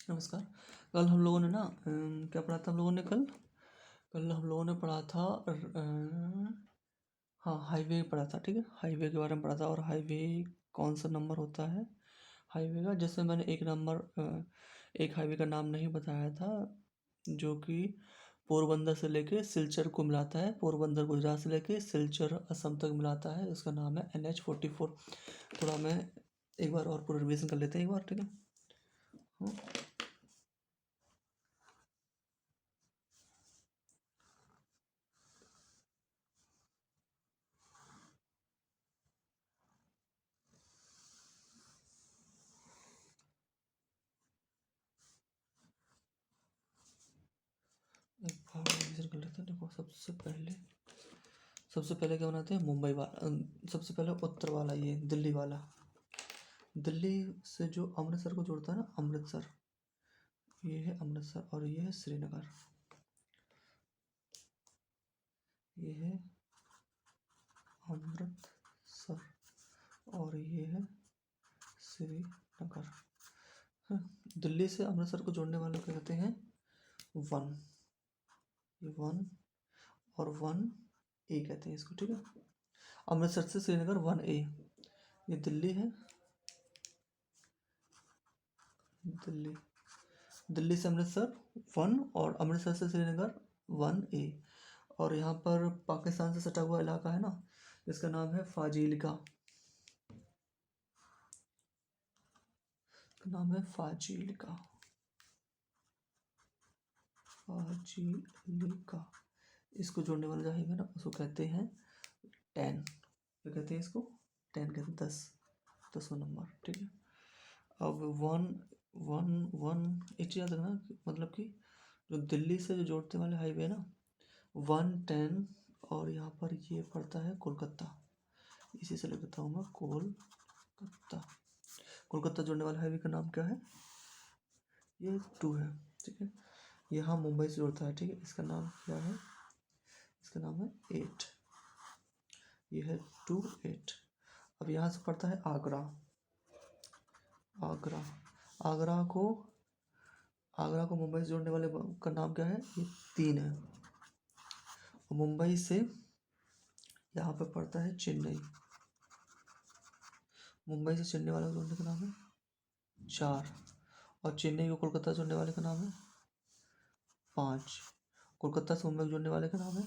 नमस्कार। कल हम लोगों ने ना क्या पढ़ा था हम लोगों ने कल हम लोगों ने पढ़ा था हाँ, हाईवे पढ़ा था। ठीक है, हाईवे के बारे में पढ़ा था। और हाईवे कौन सा नंबर होता है हाईवे का, जैसे मैंने एक हाईवे का नाम नहीं बताया था जो कि पोरबंदर से लेके सिलचर को मिलाता है। पोरबंदर गुजरात से लेके सिलचर असम तक मिलाता है। उसका नाम है NH 44। थोड़ा मैं एक बार और पूरा रिवीजन कर लेते हैं एक बार। ठीक है, हाँ। एक बार रिवीजन कर लेते हैं। देखो, सबसे पहले क्या बनाते हैं, मुंबई वाला। सबसे पहले उत्तर वाला, ये दिल्ली वाला। दिल्ली से जो अमृतसर को जोड़ता है ना, अमृतसर, ये है अमृतसर। और ये है श्रीनगर, ये है अमृतसर। और ये है श्रीनगर। हाँ, दिल्ली से अमृतसर को जोड़ने वाले को क्या कहते हैं, वन। ये वन और 1A कहते हैं इसको। ठीक है, अमृतसर से श्रीनगर 1A। ये दिल्ली है, दिल्ली से अमृतसर 1, और अमृतसर से श्रीनगर 1A। और यहाँ पर पाकिस्तान से सटा हुआ इलाका है ना, इसका नाम है फाजिलका। इसका नाम है फाजिलका। इसको जोड़ने वाला जो है ना, उसको कहते हैं 10। क्या कहते हैं इसको, 10 कहते हैं, 10वां नंबर। ठीक है, अब 1 एक चीज़ याद रखना, मतलब कि जो दिल्ली से जो जोड़ते वाले हाईवे है ना, 110। और यहाँ पर ये पड़ता है कोलकाता, इसी से लिख देता हूँ मैं, कोलकाता जोड़ने वाले हाईवे का नाम क्या है, ये 2 है। ठीक है, यहाँ मुंबई से जोड़ता है। ठीक है, इसका नाम क्या है, इसका नाम है 8। ये है 2-8। अब यहाँ से पड़ता है आगरा। आगरा को मुंबई से जोड़ने वाले का नाम क्या है, ये 3 है। और मुंबई से यहाँ पे पड़ता है चेन्नई। मुंबई से चेन्नई वाले को जोड़ने का नाम है 4। और चेन्नई को कोलकाता जोड़ने वाले का नाम है 5। कोलकाता से मुंबई को जोड़ने वाले का नाम है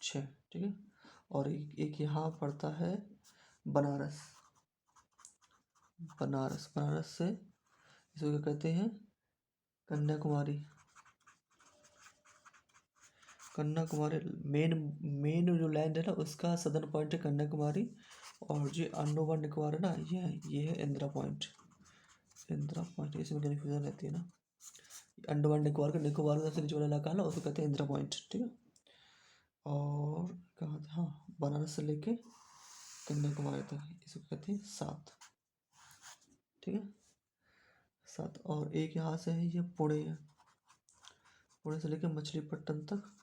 6। ठीक है, और एक यहाँ पड़ता है बनारस। बनारस से इसको क्या कहते हैं, कन्याकुमारी। मेन जो लैंड है ना, उसका सदर्न पॉइंट है कन्याकुमारी। और जो अंडमान निकोबार है ना, ये है इंदिरा पॉइंट। इसमें कन्फ्यूजन रहती है ना, अंडमान निकोबार का निकोबार का सबसे नीचे वाला इलाका है ना, उसको कहते हैं इंदिरा पॉइंट। ठीक है, और कहाँ था, हाँ, बनारस से लेके कन्याकुमारी तक इसको कहते हैं 7। ठीक है, 7। और एक यहाँ से है, ये पुणे है। पुणे से लेके मछलीपट्टनम तक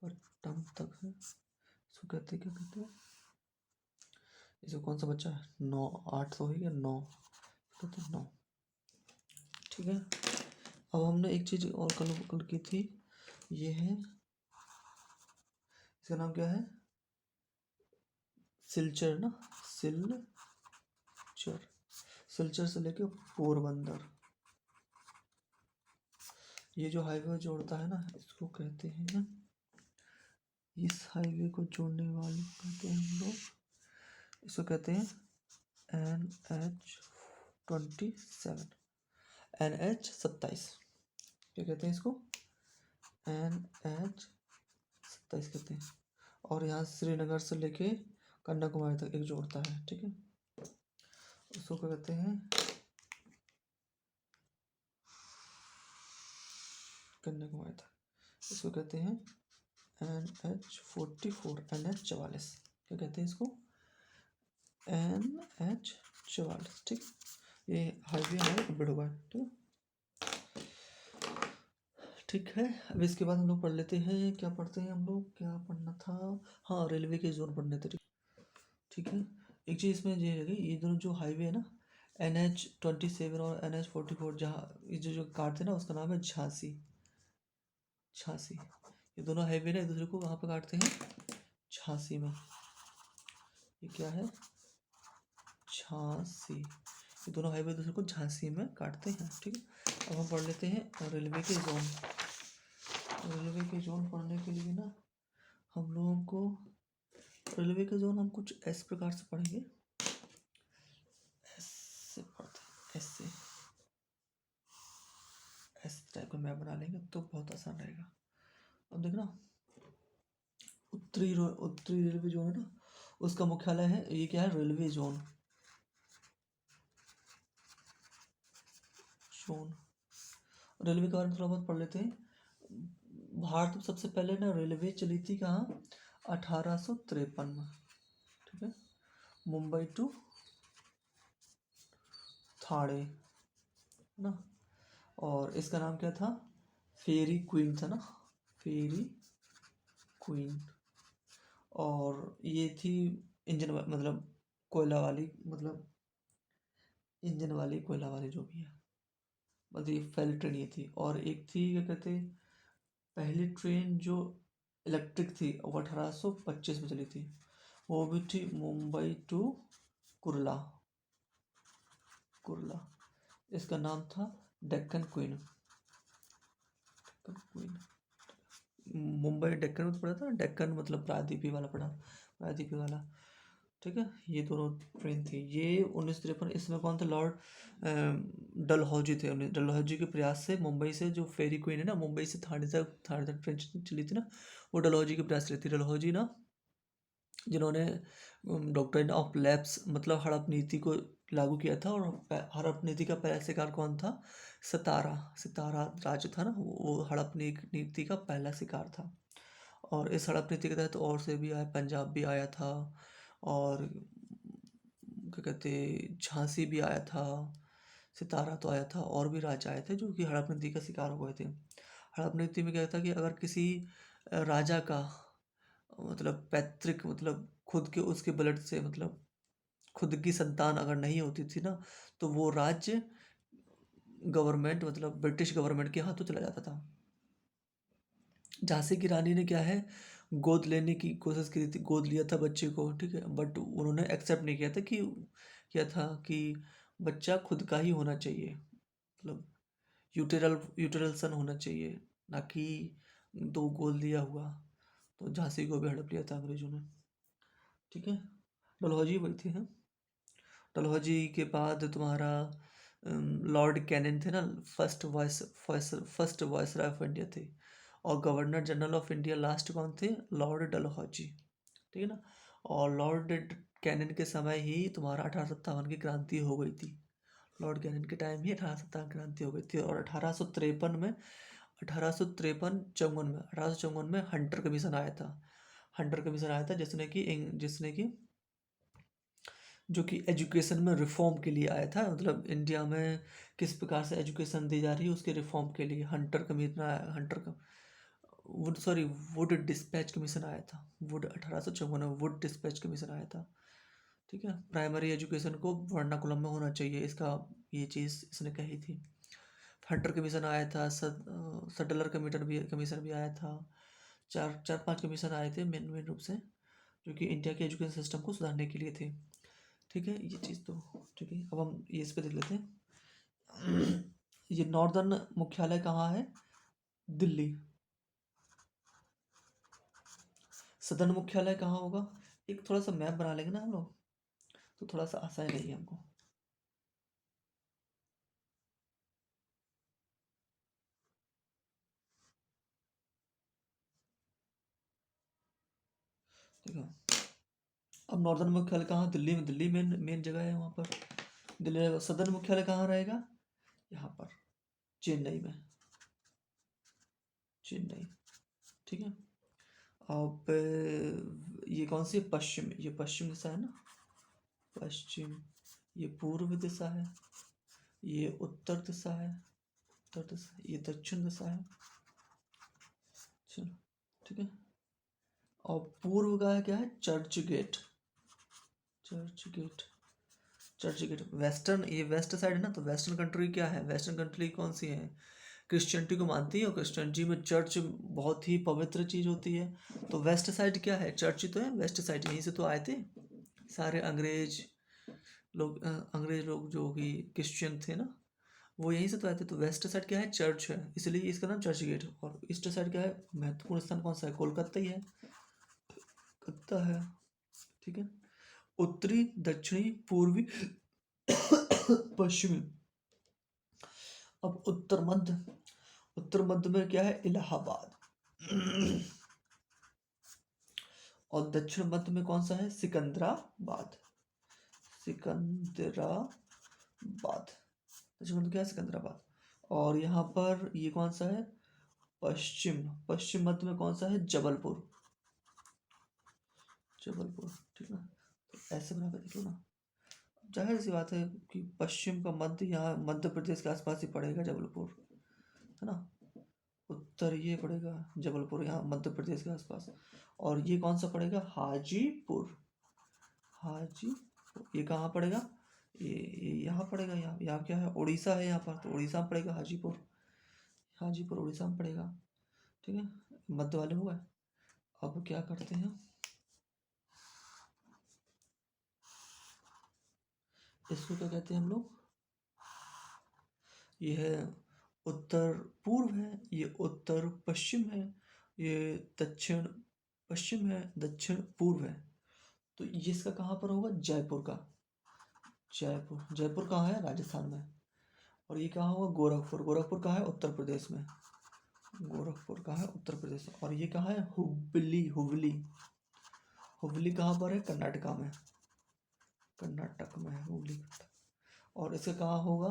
है। इसको कहते हैं, क्या कहते हैं इसको, कौन सा बच्चा है, 9, 8 तो हो गया, 9 कहते हैं, 9। ठीक है, अब हमने एक चीज़ और कल की थी, ये है, इसका नाम क्या है, सिलचर ना, सिलचर से लेके पोरबंदर। ये जो हाईवे जोड़ता है ना, इसको कहते हैं, इस हाईवे को जोड़ने वाले को कहते हैं हम लोग, इसको कहते हैं NH 27। NH 27 क्या कहते हैं इसको, NH 27 कहते हैं। और यहाँ श्रीनगर से लेके कन्याकुमारी तक एक जोड़ता है। ठीक है, उसको क्या कहते हैं, कन्याकुमारी तक, इसको कहते हैं NH 44, NH 44 क्या कहते हैं इसको, NH 44। ठीक, ये हाईवे हमारा कंप्लीट होगा। ठीक है, अब इसके बाद हम लोग पढ़ लेते हैं, क्या पढ़ते हैं हम लोग, क्या पढ़ना था, हाँ, रेलवे के जोन पढ़ने थे। ठीक है, एक चीज़ इसमें ये है कि ये दोनों जो हाईवे है ना, NH-27 और NH-44, जहाँ ये जो काटते हैं ना उसका नाम है झांसी। झांसी, ये दोनों हाईवे ना एक दूसरे को वहाँ पे काटते हैं, झांसी में। ये क्या है? झांसी। ये दोनों हाईवे दूसरे को झांसी में काटते हैं। ठीक है, अब हम पढ़ लेते हैं रेलवे के जोन। रेलवे के जोन पढ़ने के लिए ना हम लोगों को रेलवे के जोन हम कुछ इस प्रकार से पढ़ेंगे। ऐसे पढ़ते ऐसे इस टाइप का मैप बना लेंगे तो बहुत आसान रहेगा। अब देखना, उत्तरी रेलवे जोन है ना, उसका मुख्यालय है, ये क्या है? Railway zone. जोन रेलवे के बारे में थोड़ा बहुत पढ़ लेते हैं। भारत में सबसे पहले ना रेलवे चली थी कहाँ? 1853 में। ठीक है, मुंबई टू थाणे, है ना। और इसका नाम क्या था? फेरी क्वीन था ना, फेरी क्वीन। और ये थी इंजन मतलब कोयला वाली, मतलब इंजन वाली कोयला वाली जो भी है, मतलब ये पहली ट्रेन ये थी। और एक थी क्या कहते, पहली ट्रेन जो इलेक्ट्रिक थी वो 1825 में चली थी, वो भी थी मुंबई टू कुर्ला। कुर्ला, इसका नाम था डेक्कन क्वीन। डेक्कन क्वीन, मुंबई डेक्कन में तो पढ़ा था, डेक्कन मतलब प्रायद्वीपीय वाला पढ़ा, प्रायद्वीपीय वाला। ठीक है, ये दोनों ट्रेन थी। ये 1953, इसमें कौन थे? लॉर्ड डलहौजी थे। डलहौजी के प्रयास से मुंबई से जो फेरी क्वीन है ना, मुंबई से थाने तक ट्रेन चली थी ना, वो डलहौजी के प्रयास से चली थी। डलहौजी ना, जिन्होंने डॉक्ट्रिन ऑफ लैप्स मतलब हड़प नीति को लागू किया था। और हड़प नीति का पहला शिकार कौन था? सतारा। सतारा राज्य था ना, वो हड़प नीति का पहला शिकार था। और इस हड़प नीति के तहत और से भी आया, पंजाब भी आया था, और क्या कहते, झांसी भी आया था, सितारा तो आया था, और भी राज्य आए थे जो कि हड़प नीति का शिकार हो गए थे। हड़प नीति में क्या था कि अगर किसी राजा का मतलब पैतृक मतलब खुद के उसके ब्लड से मतलब खुद की संतान अगर नहीं होती थी ना, तो वो राज्य गवर्नमेंट मतलब ब्रिटिश गवर्नमेंट के हाथों चला जाता था। झांसी की रानी ने क्या है, गोद लेने की कोशिश की थी, गोद लिया था बच्चे को, ठीक है, बट उन्होंने एक्सेप्ट नहीं किया था कि क्या था कि बच्चा खुद का ही होना चाहिए, मतलब यूटेरल सन होना चाहिए, ना कि दो गोद लिया हुआ। तो झांसी को भी हड़प लिया था अंग्रेजों ने। ठीक है, डलहौजी वही थी। हाँ, डलहौजी के बाद तुम्हारा लॉर्ड कैनिंग थे ना, फर्स्ट वायसराय ऑफ इंडिया थे। और governor general of India last कौन थे? लॉर्ड डलहौजी। ठीक है ना। और लॉर्ड कैनिंग के समय ही तुम्हारा 1857 की क्रांति हो गई थी। लॉर्ड कैनिंग के टाइम ही 1857 क्रांति हो गई थी। और 1853 में 1853 में हंटर कमीशन आया था। हंटर कमीशन आया था जिसने कि जो कि एजुकेशन में रिफॉर्म के लिए आया था, मतलब इंडिया में किस प्रकार से एजुकेशन दी जा रही है उसके रिफॉर्म के लिए हंटर कमीशन आया। हंटर का वुड डिस्पैच कमीशन आया था। वुड 1854 में वुड डिस्पैच कमीशन आया था। ठीक है, प्राइमरी एजुकेशन को वर्नाकुलम में होना चाहिए, इसका ये चीज़ इसने कही थी। हंटर कमीशन आया था, सटलर कमीशन भी आया था। चार चार पांच कमीशन आए थे मेन मेन रूप से, जो कि इंडिया के एजुकेशन सिस्टम को सुधारने के लिए थे। ठीक है, ये चीज़ तो ठीक है। अब हम ये इस पे देख लेते हैं। ये नॉर्दर्न मुख्यालय कहाँ है? दिल्ली। सदर्न मुख्यालय कहाँ होगा? एक थोड़ा सा मैप बना लेंगे ना हम लोग, तो थोड़ा सा आसान रहेगी हमको। ठीक है, अब नॉर्दर्न मुख्यालय कहाँ? दिल्ली में। दिल्ली मेन मेन जगह है वहाँ पर, दिल्ली रहेगा। सदर्न मुख्यालय कहाँ रहेगा? यहाँ पर, चेन्नई में। चेन्नई, ठीक है। अब ये कौन सी? पश्चिम, ये पश्चिम दिशा है ना, पश्चिम। ये पूर्व दिशा है, ये उत्तर दिशा है, उत्तर दिशा, ये दक्षिण दिशा है। चलो, ठीक है। और पूर्व का क्या है? Churchgate. Churchgate, Churchgate western, ये वेस्ट साइड है ना, तो वेस्टर्न कंट्री क्या है, वेस्टर्न कंट्री कौन सी है, क्रिश्चियनिटी को मानती है, और क्रिश्चियनिटी में चर्च बहुत ही पवित्र चीज़ होती है। तो वेस्ट साइड क्या है, चर्च ही तो है, वेस्ट साइड यहीं से तो आए थे सारे अंग्रेज लोग जो कि क्रिश्चियन थे ना, वो यहीं से तो आए थे। तो वेस्ट साइड क्या है, चर्च है, इसलिए इसका नाम चर्च गेट। और ईस्ट साइड क्या है, महत्वपूर्ण स्थान कौन सा है, कोलकाता ही है, कोलकाता है, ठीक है। उत्तरी, दक्षिणी, पूर्वी, पश्चिमी। अब उत्तर मध्य में क्या है, इलाहाबाद। और दक्षिण मध्य में कौन सा है, सिकंदराबाद, सिकंदराबाद, दक्षिण मध्य क्या है, सिकंदराबाद। और यहाँ पर ये कौन सा है, पश्चिम मध्य में कौन सा है, जबलपुर, ठीक ना। तो ऐसे बना के देख लो ना, जाहिर सी बात है कि पश्चिम का मध्य यहाँ मध्य प्रदेश के आसपास ही पड़ेगा, जबलपुर है ना। उत्तर ये पड़ेगा जबलपुर, यहाँ मध्य प्रदेश के आसपास। और ये कौन सा पड़ेगा, हाजीपुर, हाजीपुर ये कहाँ पड़ेगा, ये यहाँ पड़ेगा, यहाँ क्या है, उड़ीसा है यहाँ पर, तो उड़ीसा में पड़ेगा हाजीपुर, हाजीपुर उड़ीसा में पड़ेगा, ठीक है। मध्य वाले हो गए। अब क्या करते हैं, इसको क्या कहते हैं हम लोग, ये है उत्तर पूर्व है, ये उत्तर पश्चिम है, ये दक्षिण पश्चिम है, दक्षिण पूर्व है। तो ये इसका कहाँ पर होगा, जयपुर का, जयपुर कहाँ है, राजस्थान में। और ये कहाँ होगा, गोरखपुर कहाँ है, उत्तर प्रदेश में, गोरखपुर कहाँ है, उत्तर प्रदेश में। और ये कहाँ है, हुबली कहाँ पर है, कर्नाटका में, कर्नाटक में है हुबली। और इसका कहाँ होगा,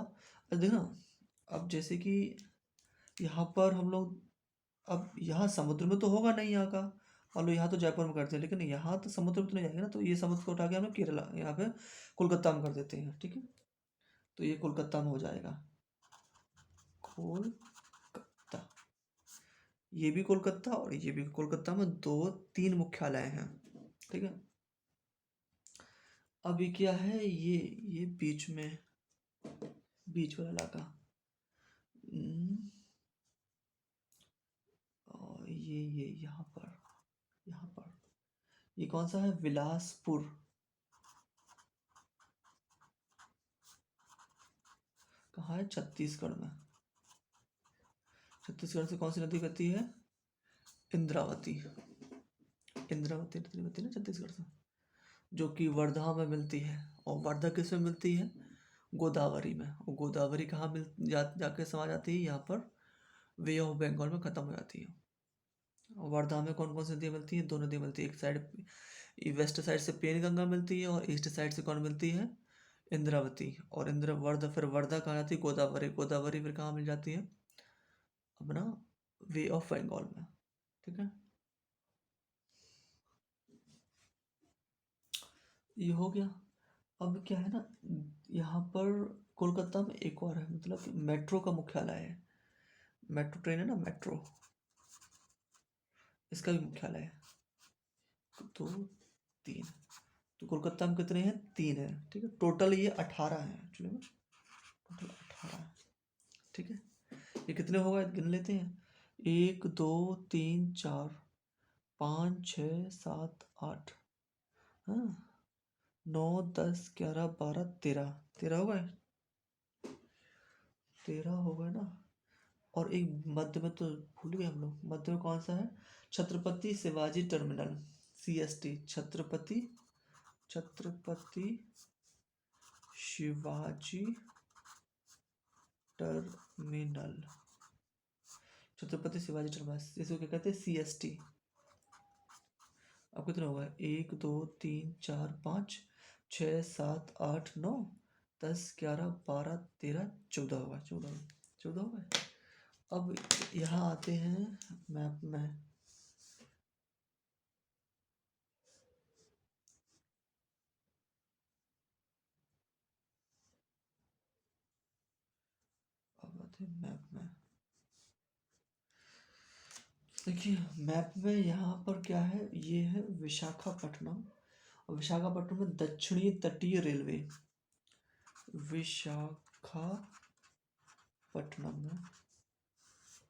देखना, अब जैसे कि यहाँ पर हम लोग, अब यहाँ समुद्र में तो होगा नहीं यहाँ का, मान लो यहाँ तो जयपुर में करते हैं, लेकिन यहाँ तो समुद्र में तो नहीं जाएंगे ना, तो ये समुद्र को उठा के हम लोग केरला यहाँ पे कोलकाता में कर देते हैं, ठीक है। तो ये कोलकाता में हो जाएगा, कोलकाता, ये भी कोलकाता और ये भी कोलकाता में 2-3 मुख्यालय हैं, ठीक है। अब ये क्या है, ये बीच वाला इलाका, और ये यहाँ पर ये कौन सा है, बिलासपुर, कहाँ है, छत्तीसगढ़ में। छत्तीसगढ़ से कौन सी नदी बहती है, इंद्रावती नदी बहती है ना छत्तीसगढ़ से, जो कि वर्धा में मिलती है। और वर्धा किस में मिलती है, गोदावरी में। और गोदावरी कहाँ जाके समा जाती है, यहाँ पर वे ऑफ बंगाल में ख़त्म हो जाती है। और वर्धा में कौन कौन सी नदियाँ मिलती हैं, 2 नदियाँ मिलती है, एक साइड वेस्ट साइड से पेनगंगा मिलती है, और ईस्ट साइड से कौन मिलती है, इंद्रावती। और फिर वर्धा कहाँ जाती है, गोदावरी फिर कहाँ मिल जाती है, अपना वे ऑफ बंगाल में, ठीक है। ये हो गया। अब क्या है ना, यहाँ पर कोलकाता में एक और है, मतलब कि मेट्रो का मुख्यालय है, मेट्रो ट्रेन है ना, मेट्रो, इसका भी मुख्यालय है। तो 3, तो कोलकाता में कितने हैं, 3 है, ठीक है। टोटल ये 18 है, एक्चुअली में टोटल 18 है, ठीक है। ये कितने होगा, गिन लेते हैं, 1 2 3 4 5 6 7 8, हाँ, 9 10 11 12 13, 13 हो गए, 13 हो गए ना। और एक मध्य में तो भूल गए हम लोग, मध्य में कौन सा है, Chhatrapati Shivaji terminal, CST, Chhatrapati Shivaji terminal, Chhatrapati Shivaji terminal, इसको क्या कहते हैं, CST। अब कितना होगा, 1 2 3 4 5 6 7 8 9 10 11 12 13 14 होगा, 14 होगा। अब यहाँ आते हैं मैप में, अब आते हैं मैप में, देखिए मैप में यहाँ पर क्या है, ये है विशाखापट्टनम। और विशाखापट्टनम में दक्षिणी तटीय रेलवे, विशाखापट्टनम में।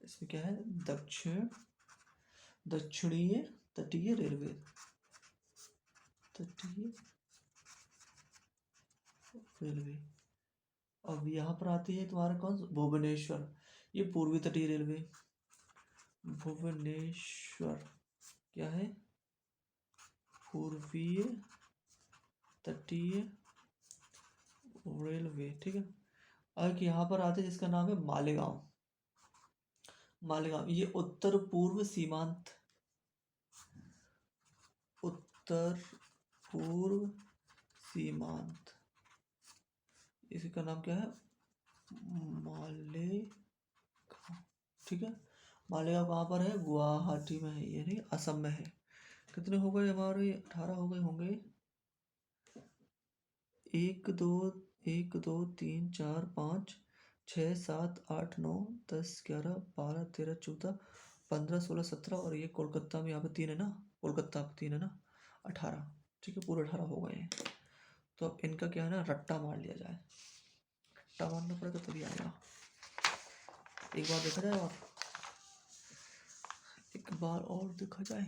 इसमें क्या है, दक्षिणीय तटीय रेलवे, तटीय रेलवे। अब यहाँ पर आती है तुम्हारा कौन सा, भुवनेश्वर, ये पूर्वी तटीय रेलवे। भुवनेश्वर क्या है, पूर्वीय तटीय रेलवे, ठीक है। अब यहाँ पर आते हैं जिसका नाम है मालेगांव। मालेगांव ये उत्तर पूर्व सीमांत, उत्तर पूर्व सीमांत, इसका नाम क्या है, मालेगांव, ठीक है। मालेगांव कहाँ पर है, गुवाहाटी में है, यानी असम में है। कितने हो गए हमारे, 18 हो गए होंगे। 1 2 1 2 3 4 5 6 7 8 9 10 11 12 13 14 15 16 17, और ये कोलकाता में यहाँ पे 3 है ना, कोलकाता पे 3 है ना, 18, ठीक है, पूरे 18 हो गए हैं। तो अब इनका क्या है ना, रट्टा मार लिया जाए, रट्टा मारना पड़ेगा तभी आएगा। एक बार देखा जाए, और एक बार और देखा जाए।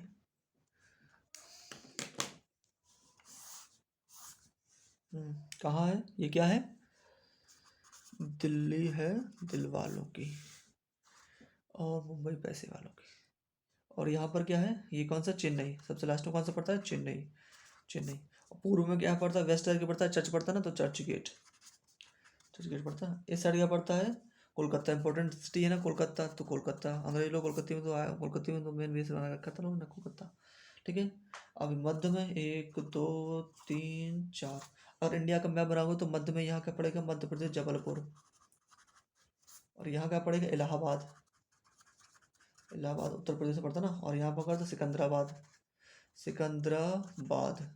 कहाँ है ये, क्या है, दिल्ली है दिल वालों की, और मुंबई पैसे वालों की। और यहाँ पर क्या है, ये कौन सा, चेन्नई, सबसे लास्ट में कौन सा पड़ता है, चेन्नई, चेन्नई। और पूर्व में क्या पड़ता है, वेस्ट साइड के पड़ता है, चर्च पड़ता है ना, तो चर्च गेट, चर्च गेट पड़ता है। इस साइड क्या पड़ता है, कोलकाता, इंपॉर्टेंट सिटी है ना कोलकाता, तो कोलकाता, अंग्रेज लोग कोलकाता में तो आया, कोलकाता में तो मेन बेस बना रखा था लोगों ने, कोलकाता, ठीक है। अब मध्य में 1 2 3 4, और इंडिया का मैप बनाओगे तो मध्य में यहाँ क्या पड़ेगा, मध्य प्रदेश, जबलपुर, और यहाँ क्या पड़ेगा, इलाहाबाद, इलाहाबाद उत्तर प्रदेश में पड़ता ना, और यहाँ पकड़ तो सिकंदराबाद, सिकंदराबाद।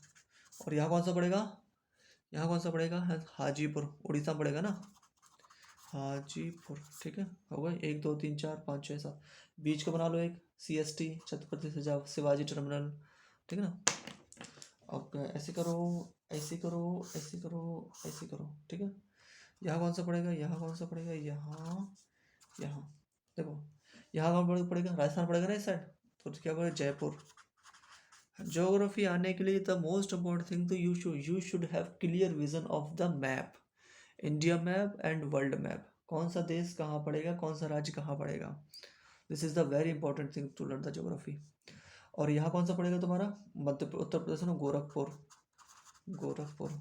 और यहाँ कौन सा पड़ेगा, यहाँ कौन सा पड़ेगा, हाजीपुर, उड़ीसा में पड़ेगा ना, हाजीपुर, ठीक है। हो गए 1 2 3 4 5 6 7, बीच का बना लो एक CST, छत्रपति शिवाजी टर्मिनल, ठीक है ना। अब ऐसे करो, ऐसे करो, ऐसे करो, ऐसे करो, ठीक है। यहाँ कौन सा पड़ेगा, यहाँ कौन सा पड़ेगा, यहाँ, यहाँ देखो, यहाँ कौन पड़ेगा, राजस्थान पड़ेगा ना इस साइड, तो क्या पड़ेगा, जयपुर। ज्योग्राफी आने के लिए द मोस्ट इम्पोर्टेंट थिंग, तो you should have clear vision of the map, India map and world map, कौन सा देश कहाँ पड़ेगा, कौन सा राज्य कहाँ पड़ेगा, this is the very important thing to learn the geography. और यहाँ कौन सा पड़ेगा तुम्हारा, उत्तर प्रदेश में गोरखपुर, गोरखपुर।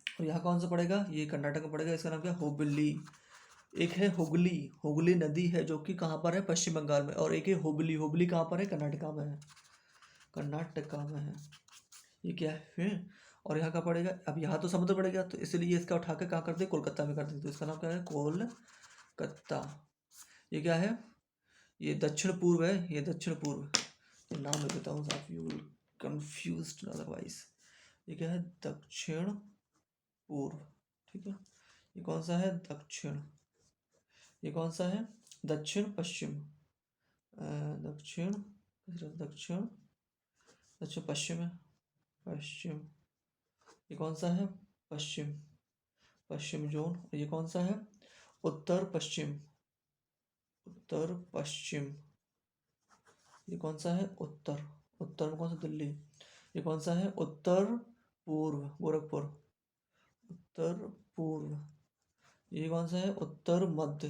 और यहाँ कौन सा पड़ेगा, ये कर्नाटक में पड़ेगा, इसका नाम क्या, हुबली। एक है हुगली, हुगली नदी है जो कि कहाँ पर है, पश्चिम बंगाल में, और एक है हुबली, हुबली कहाँ पर है, कर्नाटका में है, कर्नाटका में है, ये क्या है फिर। और यहाँ का पड़ेगा, अब यहाँ तो समुद्र पड़ेगा, तो इसलिए इसका उठा के कहाँ कर दे, कोलकाता में कर दे, तो इसका नाम क्या है, कोलकाता। ये क्या है, ये दक्षिण पूर्व है, ये दक्षिण पूर्व, ये नाम लिख देता हूँ साहब, यू विल कंफ्यूज्ड अदरवाइज। ये क्या है, दक्षिण पूर्व, ठीक है। ये कौन सा है, दक्षिण, ये कौन सा है, दक्षिण पश्चिम, दक्षिण, दक्षिण, दक्षिण पश्चिम है, पश्चिम। ये कौन सा है, पश्चिम, पश्चिम जोन। ये कौन सा है, उत्तर पश्चिम, उत्तर पश्चिम। ये कौन सा है, उत्तर, उत्तर में कौन सा, दिल्ली। ये कौन सा है, उत्तर पूर्व, गोरखपुर, उत्तर पूर्व। ये कौन सा है, उत्तर मध्य,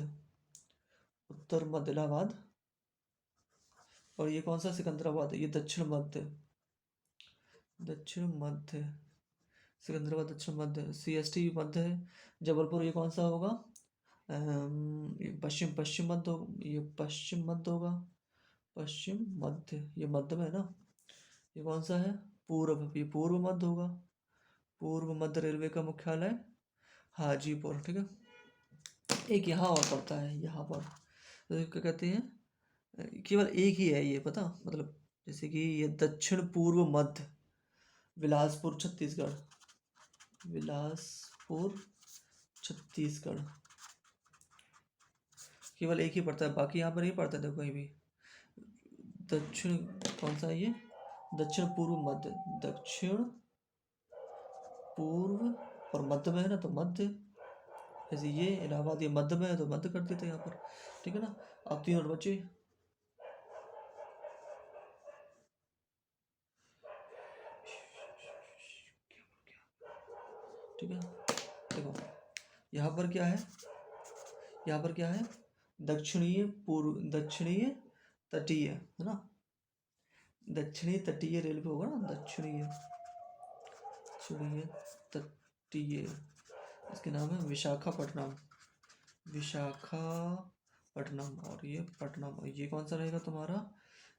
उत्तर मध्य, इलाहाबाद। और ये कौन सा, सिकंदराबाद, ये दक्षिण मध्य, दक्षिण मध्य, सिकंदराबाद दक्षिण मध्य, CST मध्य है। जबलपुर ये कौन सा होगा, ये पश्चिम, पश्चिम मध्य ये पश्चिम मध्य होगा, पश्चिम मध्य, ये मध्य में है ना। ये कौन सा है, पूर्व, ये पूर्व मध्य होगा, पूर्व मध्य रेलवे का मुख्यालय हाजीपुर, ठीक है। एक यहाँ और पड़ता है, यहाँ पर तो क्या कहते हैं, केवल एक ही है ये, पता मतलब, जैसे कि ये दक्षिण पूर्व मध्य, बिलासपुर छत्तीसगढ़, बिलासपुर छत्तीसगढ़, केवल एक ही पड़ता है, बाकी यहाँ पर नहीं पड़ता देखो कहीं भी। दक्षिण कौन सा है ये, दक्षिण पूर्व मध्य, दक्षिण पूर्व और मध्य में है ना तो मध्य, जैसे ये इलाहाबाद ये मध्य में है तो मध्य कर देते हैं यहाँ पर, ठीक है ना। अब 3 और बचे, ठीक है। देखो यहाँ पर क्या है, यहाँ पर क्या है, दक्षिणीय पूर्व, दक्षिणीय तटीय है ना, दक्षिणी तटीय रेलवे होगा ना, दक्षिणीय दक्षिणीय तटीय, इसके नाम है विशाखापट्टनम, विशाखापट्टनम। और ये पटनम, ये कौन सा रहेगा तुम्हारा,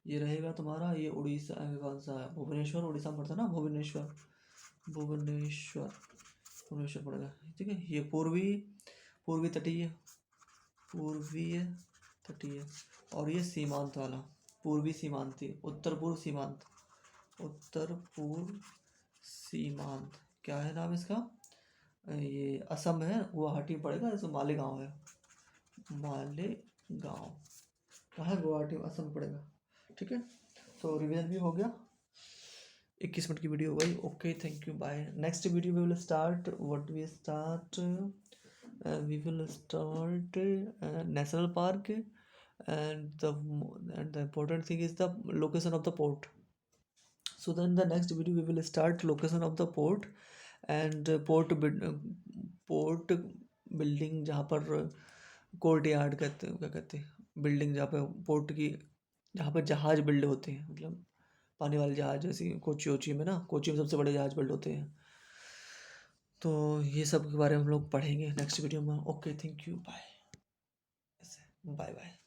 ये रहेगा तुम्हारा ये उड़ीसा, कौन सा है, भुवनेश्वर उड़ीसा में पड़ता है ना, भुवनेश्वर, भुवनेश्वर, भुवनेश्वर पड़ेगा, ठीक है। ये पूर्वी तटीय, पूर्वीय तटीय, और ये सीमांत वाला, पूर्वी सीमांती, उत्तर पूर्व सीमांत, उत्तर पूर्व सीमांत, क्या है नाम इसका, ये असम है, गुवाहाटी पड़ेगा, इसमें मालेगांव है, मालेगांव कहाँ है, गुवाहाटी असम पड़ेगा, ठीक है। तो रिवीजन भी हो गया, 21 मिनट की वीडियो हो गई। Okay, thank you, bye. Next video we will start what we start, we will start national park, and the important thing is the location of the port. So then the next video we will start location of the port and port building, जहाँ पर court yard कहते हैं, क्या कहते हैं, building जहाँ पे port की, जहाँ पर जहाज बिल्ड होते हैं, मतलब पानी वाले जहाज, जैसे कोची में ना, कोची में सबसे बड़े जहाज बिल्ड होते हैं। तो ये सब के बारे में हम लोग पढ़ेंगे नेक्स्ट वीडियो में। Okay, thank you, bye, bye bye.